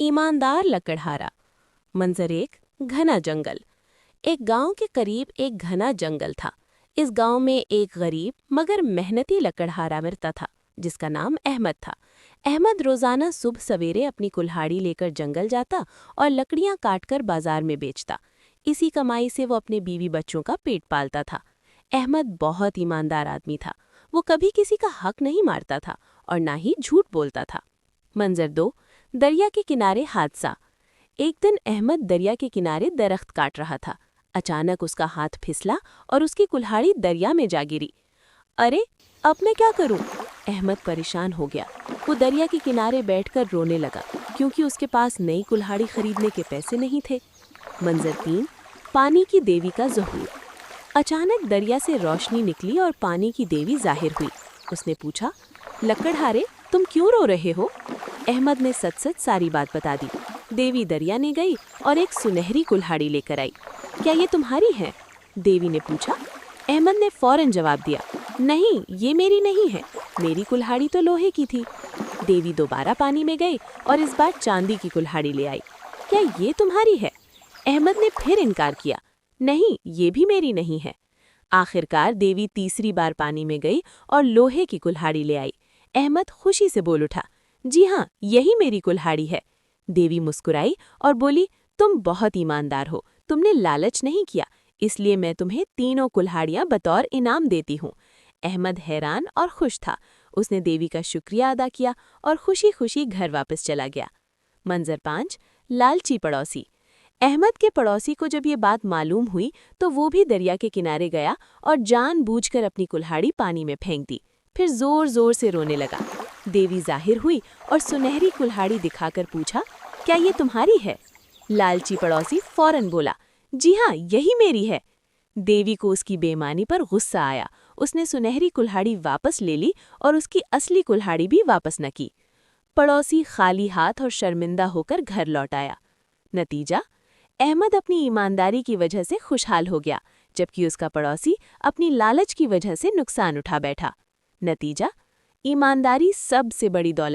ईमानदार लकड़हारा। मंजर एक, घना जंगल। एक गांव के करीब एक घना जंगल था। इस गांव में एक गरीब मगर मेहनती लकड़हारा रहता था जिसका नाम अहमद था। अहमद रोजाना सुबह सवेरे अपनी कुल्हाड़ी लेकर जंगल जाता और लकड़ियां काटकर बाजार में बेचता। इसी कमाई से वो अपने बीवी बच्चों का पेट पालता था। अहमद बहुत ईमानदार आदमी था। वो कभी किसी का हक नहीं मारता था और ना ही झूठ बोलता था। मंजर दो, दरिया के किनारे हादसा। एक दिन अहमद दरिया के किनारे दरख्त काट रहा था। अचानक उसका हाथ फिसला और उसकी कुल्हाड़ी दरिया में जा गिरी। अरे, अब मैं क्या करूं? अहमद परेशान हो गया। वो दरिया के किनारे बैठकर रोने लगा क्योंकि उसके पास नई कुल्हाड़ी खरीदने के पैसे नहीं थे। मंजर तीन, पानी की देवी का ज़हूर। अचानक दरिया से रोशनी निकली और पानी की देवी जाहिर हुई। उसने पूछा, लकड़हारे, तुम क्यों रो रहे हो? अहमद ने सच सच सारी बात बता दी। देवी दरिया ने गई और एक सुनहरी कुल्हाड़ी लेकर आई। क्या ये तुम्हारी है? देवी ने पूछा। अहमद ने फौरन जवाब दिया, नहीं, ये मेरी नहीं है, मेरी कुल्हाड़ी तो लोहे की थी। देवी दोबारा पानी में गई और इस बार चांदी की कुल्हाड़ी ले आई। क्या ये तुम्हारी है? अहमद ने फिर इनकार किया, नहीं, ये भी मेरी नहीं है। आखिरकार देवी तीसरी बार पानी में गई और लोहे की कुल्हाड़ी ले आई। अहमद खुशी से बोल उठा, जी हाँ, यही मेरी कुल्हाड़ी है। देवी मुस्कुराई और बोली, तुम बहुत ईमानदार हो, तुमने लालच नहीं किया, इसलिए मैं तुम्हें तीनों कुल्हाड़ियां बतौर इनाम देती हूँ। अहमद हैरान और खुश था। उसने देवी का शुक्रिया अदा किया और खुशी खुशी घर वापस चला गया। मंजर पाँच, लालची पड़ोसी। अहमद के पड़ोसी को जब ये बात मालूम हुई तो वो भी दरिया के किनारे गया और जानबूझकर अपनी कुल्हाड़ी पानी में फेंक दी। फिर जोर जोर से रोने लगा। देवी जाहिर हुई और सुनहरी कुल्हाड़ी दिखाकर पूछा, क्या ये तुम्हारी है? लालची पड़ोसी फौरन बोला, जी हाँ, यही मेरी है। देवी को उसकी बेईमानी पर गुस्सा आया। उसने सुनहरी कुल्हाड़ी वापस ले ली और उसकी असली कुल्हाड़ी भी वापस न की। पड़ोसी खाली हाथ और शर्मिंदा होकर घर लौट आया। नतीजा, अहमद अपनी ईमानदारी की वजह से खुशहाल हो गया, जबकि उसका पड़ोसी अपनी लालच की वजह से नुकसान उठा बैठा। नतीजा, ईमानदारी सबसे बड़ी दौलत